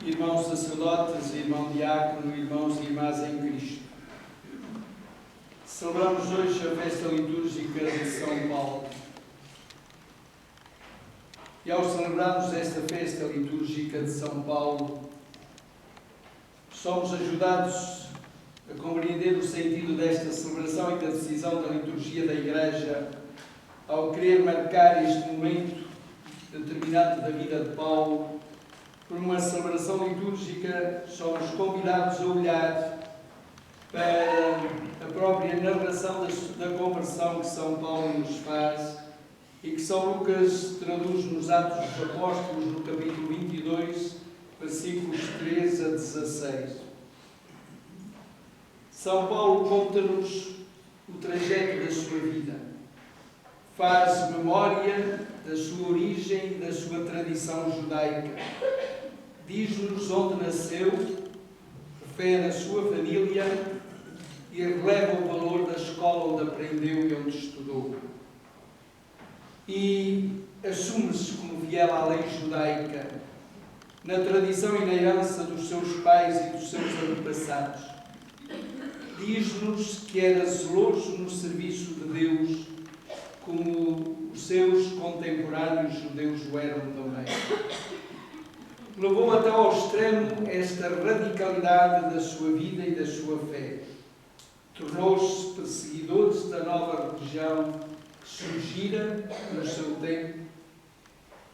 Irmãos sacerdotes, irmão diácono, irmãos e irmãs em Cristo. Celebramos hoje a festa litúrgica de São Paulo. E ao celebrarmos esta festa litúrgica de São Paulo, somos ajudados a compreender o sentido desta celebração e da decisão da liturgia da Igreja ao querer marcar este momento determinante da vida de Paulo. Por uma celebração litúrgica, somos convidados a olhar para a própria narração da conversão que São Paulo nos faz e que São Lucas traduz nos Atos dos Apóstolos, no capítulo 22, versículos 13 a 16. São Paulo conta-nos o trajeto da sua vida, faz memória da sua origem e da sua tradição judaica. Diz-nos onde nasceu, refere a sua família e releva o valor da escola onde aprendeu e onde estudou. E assume-se como fiel à lei judaica, na tradição e na herança dos seus pais e dos seus antepassados. Diz-nos que era zeloso no serviço de Deus, como os seus contemporâneos judeus o eram também. Levou até ao extremo esta radicalidade da sua vida e da sua fé. Tornou-se perseguidor da nova religião que surgira no seu tempo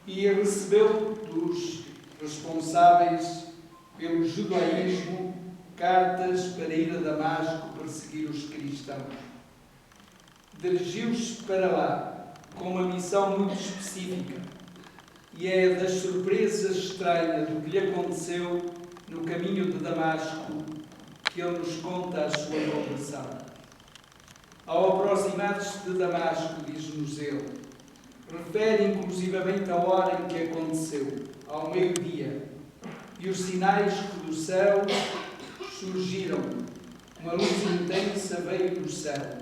e recebeu dos responsáveis pelo judaísmo cartas para ir a Damasco perseguir os cristãos. Dirigiu-se para lá com uma missão muito específica, e é das surpresas estranhas do que lhe aconteceu no caminho de Damasco que ele nos conta a sua conversão. Ao aproximar-se de Damasco, diz-nos ele, refere inclusivamente a hora em que aconteceu, ao meio-dia, e os sinais que do céu surgiram. Uma luz intensa veio do céu,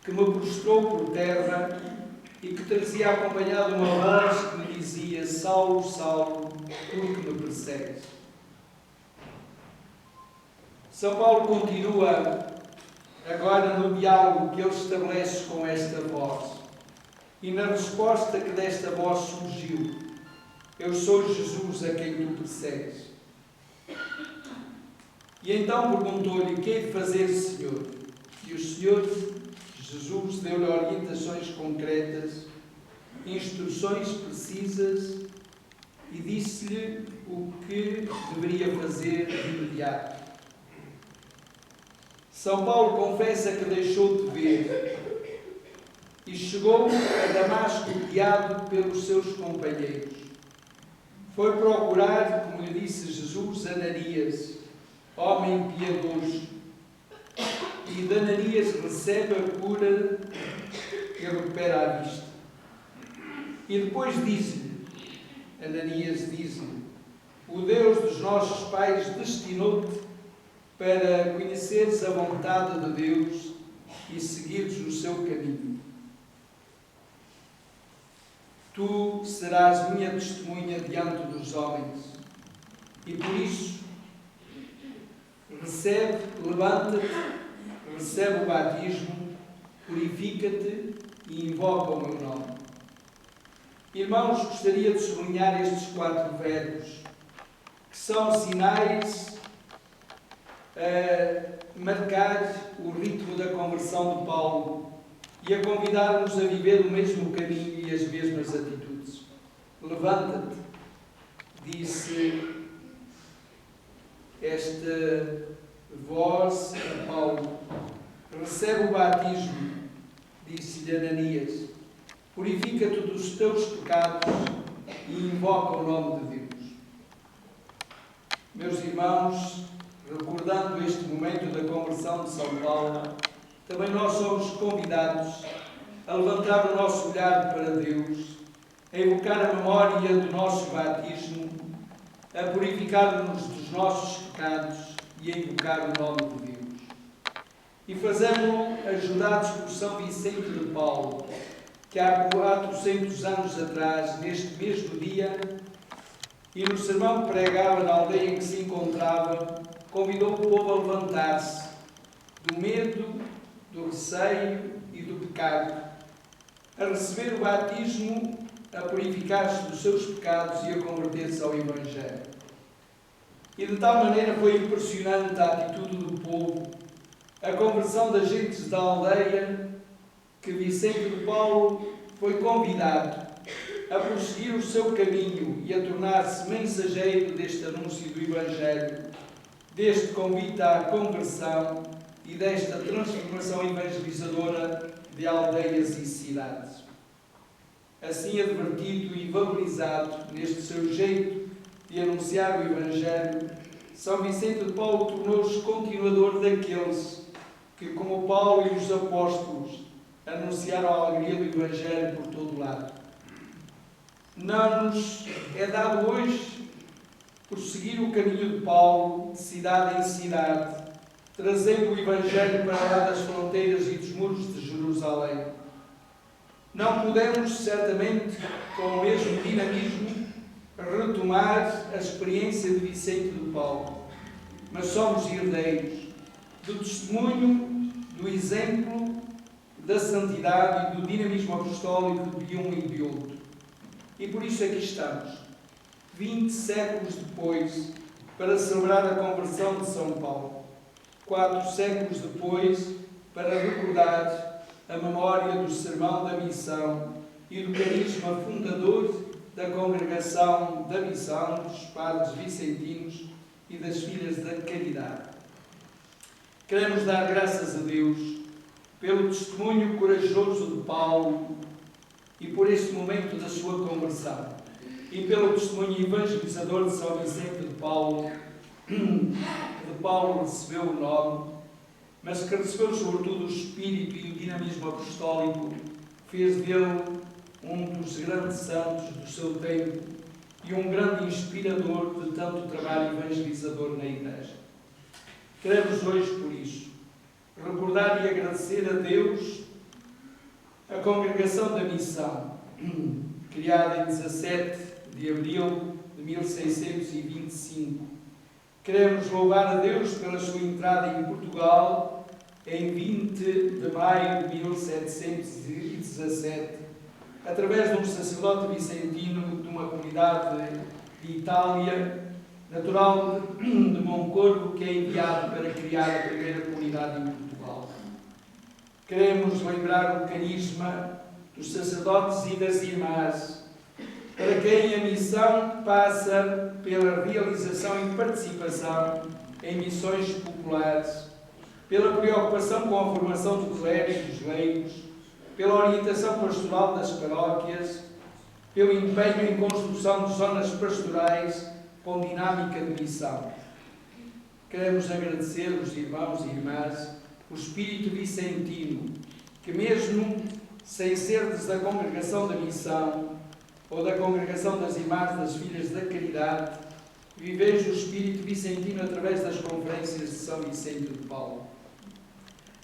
que me prostrou por terra e que trazia acompanhado uma voz que me dizia: Saulo, Saulo, por que me persegues? São Paulo continua agora no diálogo que ele estabelece com esta voz e na resposta que desta voz surgiu: Eu sou Jesus a quem tu persegues. E então perguntou-lhe: Que hei de fazer, Senhor? E o Senhor Jesus deu-lhe orientações concretas, instruções precisas e disse-lhe o que deveria fazer de imediato. São Paulo confessa que deixou de ver e chegou a Damasco guiado pelos seus companheiros. Foi procurar, como lhe disse Jesus, Ananias, homem piedoso. E de Ananias recebe a cura e recupera a vista. E depois diz-lhe, Ananias diz-lhe, o Deus dos nossos pais destinou-te para conheceres a vontade de Deus e seguires o seu caminho. Tu serás minha testemunha diante dos homens. E por isso, levanta-te, recebe o batismo, purifica-te e invoca o meu nome. Irmãos, gostaria de sublinhar estes 4 verbos, que são sinais a marcar o ritmo da conversão de Paulo e a convidar-nos a viver o mesmo caminho e as mesmas atitudes. Levanta-te, disse esta voz a Paulo. Recebe o batismo, disse-lhe Ananias. Purifica-te dos teus pecados e invoca o nome de Deus. Meus irmãos, recordando este momento da conversão de São Paulo, também nós somos convidados a levantar o nosso olhar para Deus, a evocar a memória do nosso batismo, a purificar-nos dos nossos pecados e a invocar o nome de Deus. E fazemos-lo ajudados por São Vicente de Paulo, que há 400 anos atrás, neste mesmo dia, e no sermão que pregava na aldeia em que se encontrava, convidou o povo a levantar-se do medo, do receio e do pecado, a receber o batismo, a purificar-se dos seus pecados e a converter-se ao Evangelho. E de tal maneira foi impressionante a atitude do povo, a conversão das gentes da aldeia, que Vicente de Paulo foi convidado a prosseguir o seu caminho e a tornar-se mensageiro deste anúncio do Evangelho, deste convite à conversão e desta transformação evangelizadora de aldeias e cidades. Assim advertido e valorizado neste seu jeito de anunciar o Evangelho, São Vicente de Paulo tornou-se continuador daqueles que, como Paulo e os apóstolos, anunciaram a alegria do Evangelho por todo o lado. Não nos é dado hoje prosseguir o caminho de Paulo, de cidade em cidade, trazendo o Evangelho para lá das fronteiras e dos muros de Jerusalém. Não podemos, certamente, com o mesmo dinamismo, retomar a experiência de Vicente de Paulo, mas somos herdeiros do testemunho, do exemplo, da santidade e do dinamismo apostólico de um e de outro. E por isso aqui estamos, 20 séculos depois, para celebrar a conversão de São Paulo. 4 séculos depois, para recordar a memória do sermão da missão e do carisma fundador da Congregação da Missão dos Padres Vicentinos e das Filhas da Caridade. Queremos dar graças a Deus pelo testemunho corajoso de Paulo e por este momento da sua conversão, e pelo testemunho evangelizador de São Vicente de Paulo, de Paulo recebeu o nome, mas que recebeu sobretudo o espírito e o dinamismo apostólico, fez dele um dos grandes santos do seu tempo e um grande inspirador de tanto trabalho evangelizador na Igreja. Queremos hoje, por isso, recordar e agradecer a Deus a Congregação da Missão, criada em 17 de abril de 1625. Queremos louvar a Deus pela sua entrada em Portugal em 20 de maio de 1717, através de um sacerdote vicentino de uma comunidade de Itália, natural de Moncorvo, que é enviado para criar a primeira comunidade em Portugal. Queremos lembrar o carisma dos sacerdotes e das irmãs, para quem a missão passa pela realização e participação em missões populares, pela preocupação com a formação do clero e dos leigos, pela orientação pastoral das paróquias, pelo empenho em construção de zonas pastorais com dinâmica de missão. Queremos agradecer aos irmãos e irmãs o espírito vicentino, que mesmo sem serdes da Congregação da Missão ou da Congregação das Irmãs das Filhas da Caridade, viveis o espírito vicentino através das conferências de São Vicente de Paulo.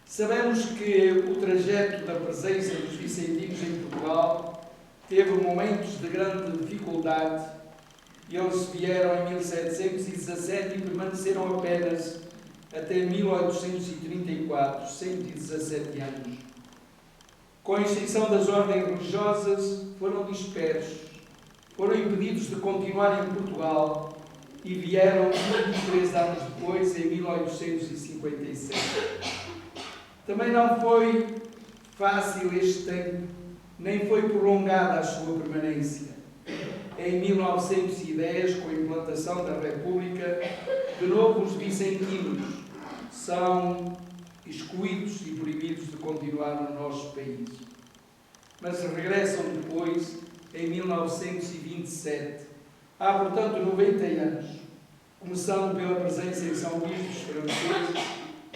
Sabemos que o trajeto da presença dos vicentinos em Portugal teve momentos de grande dificuldade. Eles vieram em 1717 e permaneceram apenas até 1834, 117 anos. Com a extinção das ordens religiosas, foram dispersos, foram impedidos de continuar em Portugal e vieram 23 anos depois, em 1856. Também não foi fácil este tempo, nem foi prolongada a sua permanência. Em 1910, com a implantação da República, de novo os vicentinos são excluídos e proibidos de continuar no nosso país. Mas regressam depois, em 1927. Há, portanto, 90 anos, começando pela presença em São Luís dos Franceses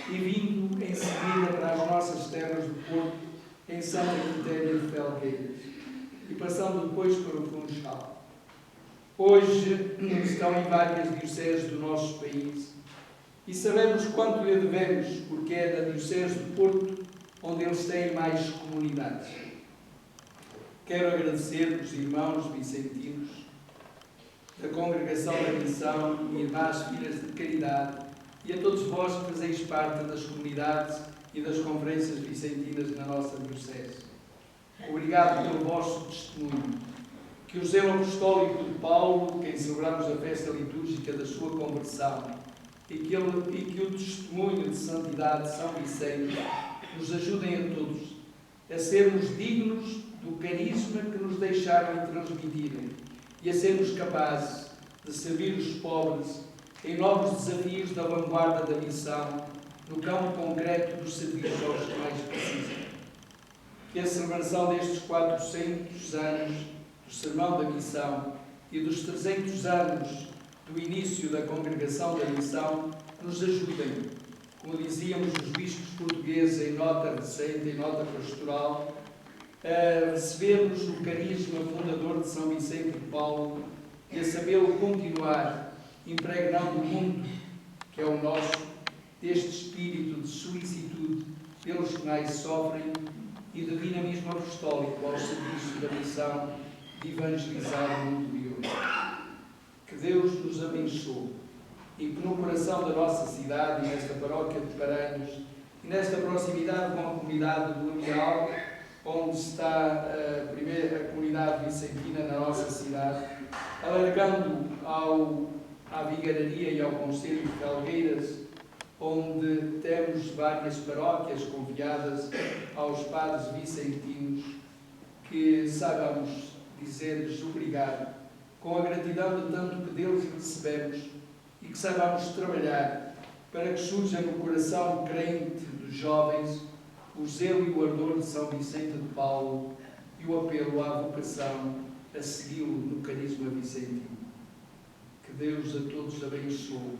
e vindo em seguida para as nossas terras do Porto, em Santa Quitéria de Felgueiras, e passando depois para o Funchal. Hoje estão em várias dioceses do nosso país e sabemos quanto lhe devemos, porque é da Diocese do Porto onde eles têm mais comunidades. Quero agradecer aos irmãos vicentinos da Congregação da Missão e Irmãs Filhas de Caridade, e a todos vós que fazeis parte das comunidades e das conferências vicentinas na nossa diocese. Obrigado pelo vosso testemunho. Que o zelo apostólico de Paulo, quem celebramos a festa litúrgica da sua conversão, e que o testemunho de santidade de São Vicente nos ajudem a todos a sermos dignos do carisma que nos deixaram e transmitirem e a sermos capazes de servir os pobres em novos desafios da vanguarda da missão no campo concreto dos serviços aos que mais precisam. Que a celebração destes 400 anos do Sermão da Missão e dos 300 anos do início da Congregação da Missão nos ajudem, como dizíamos os bispos portugueses em nota recente, em nota pastoral, a recebermos o carisma fundador de São Vicente de Paulo e a sabê-lo continuar, impregnando o mundo, que é o nosso, deste espírito de solicitude pelos que mais sofrem e de dinamismo apostólico ao serviço da missão de evangelizar o mundo de hoje. Que Deus nos abençoe e que no coração da nossa cidade e nesta paróquia de Paranhos e nesta proximidade com a comunidade do Unial, onde está a primeira comunidade vicentina na nossa cidade, alargando à Vigararia e ao Conselho de Felgueiras, onde temos várias paróquias confiadas aos padres vicentinos, que saibamos dizer-lhes obrigado, com a gratidão de tanto que deles recebemos, e que saibamos trabalhar para que surja no coração crente dos jovens o zelo e o ardor de São Vicente de Paulo e o apelo à vocação a segui-lo no carisma vicentino. Que Deus a todos abençoe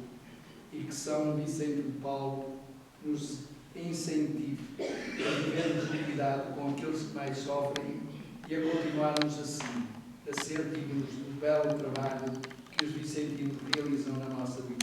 e que São Vicente de Paulo nos incentive a vivermos no cuidado com aqueles que mais sofrem e a continuarmos assim, a ser dignos do belo trabalho que os vicentinos realizam na nossa vida.